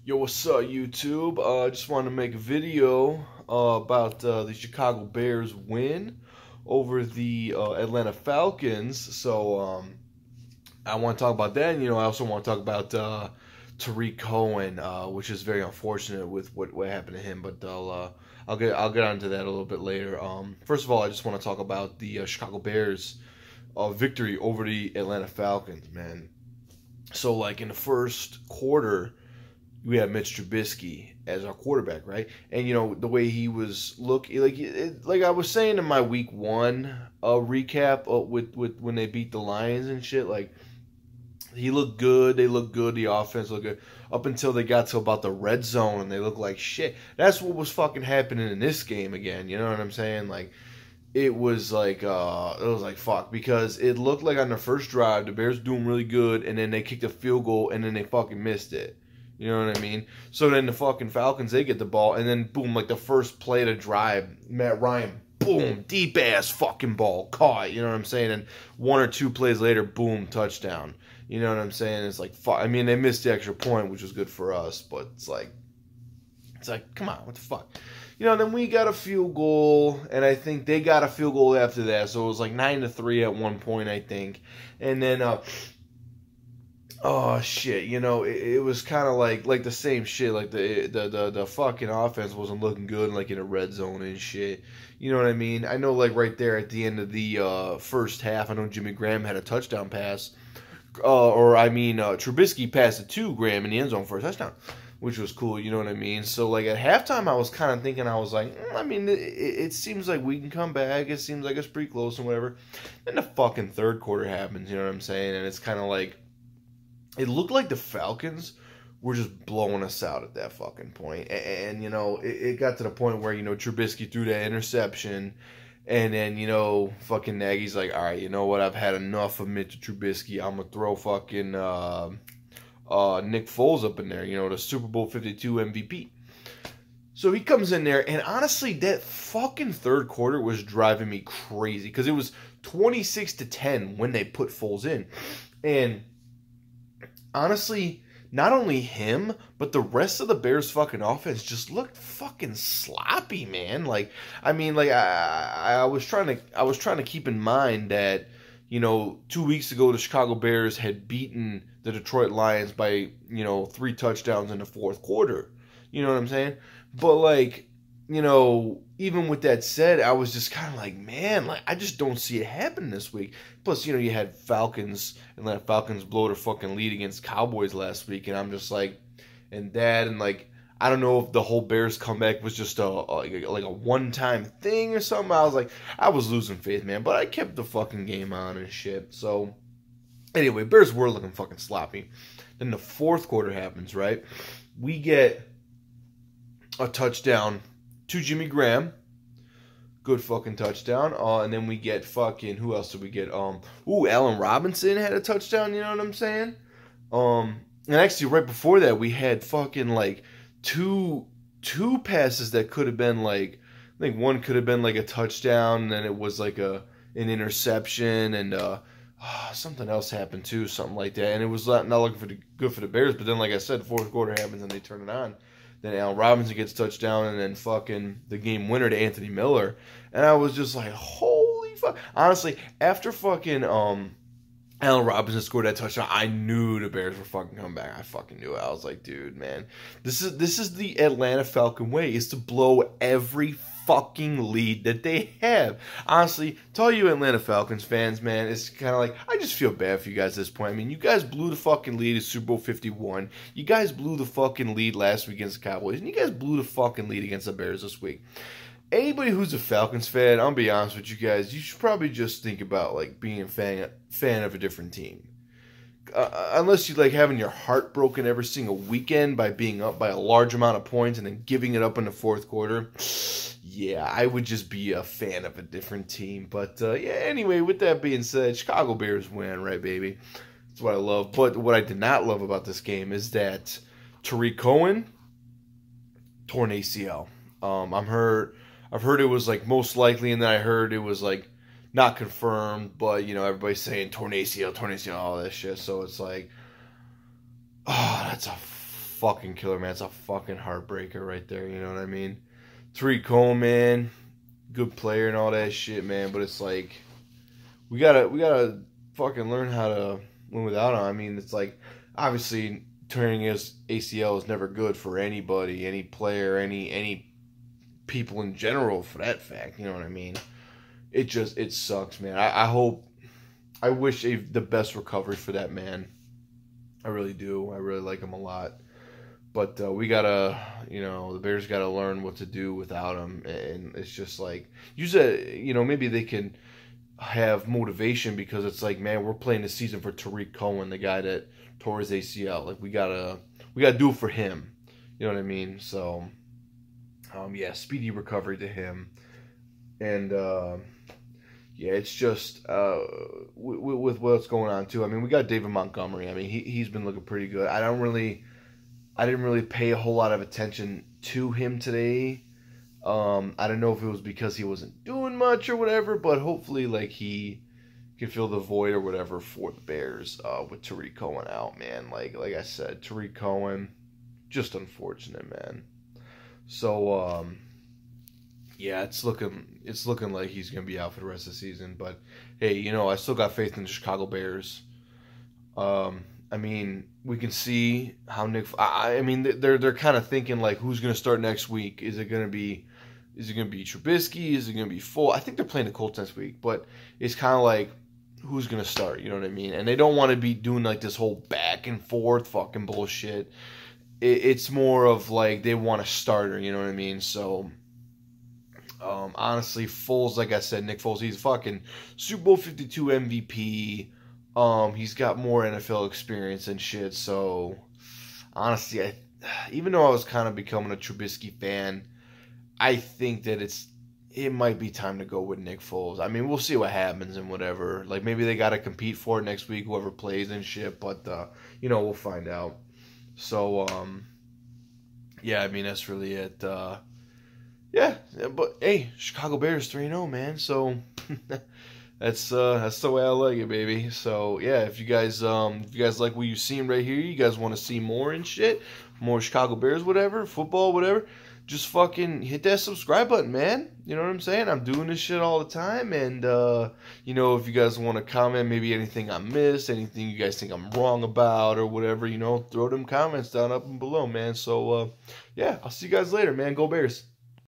Yo, what's up, YouTube? I just wanted to make a video about the Chicago Bears win over the Atlanta Falcons. I want to talk about that, and I also want to talk about Tarik Cohen, which is very unfortunate with what happened to him. But I'll get onto that a little bit later. First of all, I just want to talk about the Chicago Bears victory over the Atlanta Falcons, man. So, like in the first quarter, we had Mitch Trubisky as our quarterback, right? And the way he was looking, like I was saying in my week one recap with when they beat the Lions and shit, like he looked good. They looked good. The offense looked good up until they got to about the red zone and they looked like shit. That's what was fucking happening in this game again. You know what I'm saying? Like it was like fuck, because it looked like on the first drive the Bears doing really good and then they kicked a field goal and then they fucking missed it. You know what I mean? So then the fucking Falcons, they get the ball, and then boom, like the first play to drive, Matt Ryan, boom, deep ass fucking ball, caught. You know what I'm saying? And one or two plays later, boom, touchdown. You know what I'm saying? It's like fuck. I mean, they missed the extra point, which was good for us, but it's like, come on, what the fuck? Then we got a field goal, and I think they got a field goal after that, so it was like 9-3 at one point, I think, and then oh shit, it was kind of like the same shit. Like the fucking offense wasn't looking good, like in a red zone and shit. You know what I mean? I know, like right there at the end of the first half, I know Jimmy Graham had a touchdown pass, Trubisky passed it to Graham in the end zone for a touchdown, which was cool. You know what I mean? So like at halftime, I was kind of thinking, I was like, it seems like we can come back. It seems like it's pretty close and whatever. Then the fucking third quarter happens. You know what I'm saying? And it's kind of like, it looked like the Falcons were just blowing us out at that fucking point. And it got to the point where, Trubisky threw that interception. And then, fucking Nagy's like, all right, you know what? I've had enough of Mitch Trubisky. I'm going to throw fucking Nick Foles up in there, the Super Bowl 52 MVP. So he comes in there, and honestly, that fucking third quarter was driving me crazy. Because it was 26-10 when they put Foles in. And honestly, not only him, but the rest of the Bears fucking offense just looked fucking sloppy, man. I was trying to keep in mind that, 2 weeks ago the Chicago Bears had beaten the Detroit Lions by, 3 touchdowns in the fourth quarter. You know what I'm saying? But even with that said, I was just kind of like, man, I just don't see it happening this week. Plus, you had Atlanta Falcons blow their fucking lead against Cowboys last week, and I'm just like, I don't know if the whole Bears comeback was just a one-time thing or something. I was losing faith, man, but I kept the fucking game on and shit. So, anyway, Bears were looking fucking sloppy. Then the fourth quarter happens, right? We get a touchdown to Jimmy Graham. Good fucking touchdown. And then we get fucking, who else did we get? Allen Robinson had a touchdown, you know what I'm saying? And actually right before that we had fucking like two passes that could have been like, I think one could have been like a touchdown, and then it was like an interception, and something else happened too, something like that. And it was not looking good for the Bears, but then like I said, the fourth quarter happens and they turn it on. Then Allen Robinson gets touchdown, and then fucking the game winner to Anthony Miller. And I was just like, holy fuck. Honestly, after fucking Allen Robinson scored that touchdown, I knew the Bears were fucking coming back. I fucking knew it. I was like, dude, man, this is the Atlanta Falcon way, is to blow every fucking lead that they have. Honestly, to all you Atlanta Falcons fans, man, it's kind of like, I just feel bad for you guys at this point. I mean, you guys blew the fucking lead at Super Bowl 51. You guys blew the fucking lead last week against the Cowboys, and you guys blew the fucking lead against the Bears this week. Anybody who's a Falcons fan, I'll be honest with you guys, you should probably just think about like being a fan of a different team. Unless you like having your heart broken every single weekend by being up by a large amount of points and then giving it up in the fourth quarter. Yeah, I would just be a fan of a different team. But, yeah, anyway, with that being said, Chicago Bears win, right, baby? That's what I love. But what I did not love about this game is that Tarik Cohen torn ACL. I've heard it was, like, most likely, and then I heard it was, like, not confirmed. But, everybody's saying torn ACL, all that shit. So it's like, oh, that's a fucking killer, man. It's a fucking heartbreaker right there. You know what I mean? Tarik Cohen, man, good player and all that shit, man. But it's like we gotta fucking learn how to win without him. I mean, it's like obviously turning his ACL is never good for anybody, any player, any people in general, for that fact. You know what I mean? It sucks, man. I wish the best recovery for that man. I really do. I really like him a lot. But we gotta, the Bears gotta learn what to do without him. And it's just like, maybe they can have motivation, because it's like, man, we're playing the season for Tarik Cohen, the guy that tore his ACL. Like, we gotta do it for him. You know what I mean? So, speedy recovery to him. And, it's just with what's going on too. I mean, we got David Montgomery. I mean, he's been looking pretty good. I didn't really pay a whole lot of attention to him today. I don't know if it was because he wasn't doing much or whatever, but hopefully, like, he can fill the void or whatever for the Bears with Tarik Cohen out, man. Like I said, Tarik Cohen, just unfortunate, man. So, it's looking like he's gonna be out for the rest of the season. But hey, I still got faith in the Chicago Bears. I mean, we can see how they're kind of thinking like, who's gonna start next week? Is it gonna be Trubisky? Is it gonna be Foles? I think they're playing the Colts next week, but it's kind of like, who's gonna start? You know what I mean? And they don't want to be doing like this whole back and forth fucking bullshit. It's more of like they want a starter. You know what I mean? So. Honestly, Foles, like I said, Nick Foles, he's fucking Super Bowl 52 MVP. He's got more NFL experience and shit. So, honestly, even though I was kind of becoming a Trubisky fan, I think that it might be time to go with Nick Foles. I mean, we'll see what happens and whatever. Like, maybe they got to compete for it next week, whoever plays and shit. But, we'll find out. So, I mean, that's really it. But hey, Chicago Bears 3-0, man. So that's the way I like it, baby. So if you guys like what you've seen right here, you guys want to see more and shit, more Chicago Bears, whatever, football, whatever, just fucking hit that subscribe button, man. You know what I'm saying? I'm doing this shit all the time, and if you guys want to comment, maybe anything I missed, anything you guys think I'm wrong about or whatever, throw them comments down up and below, man. So I'll see you guys later, man. Go Bears.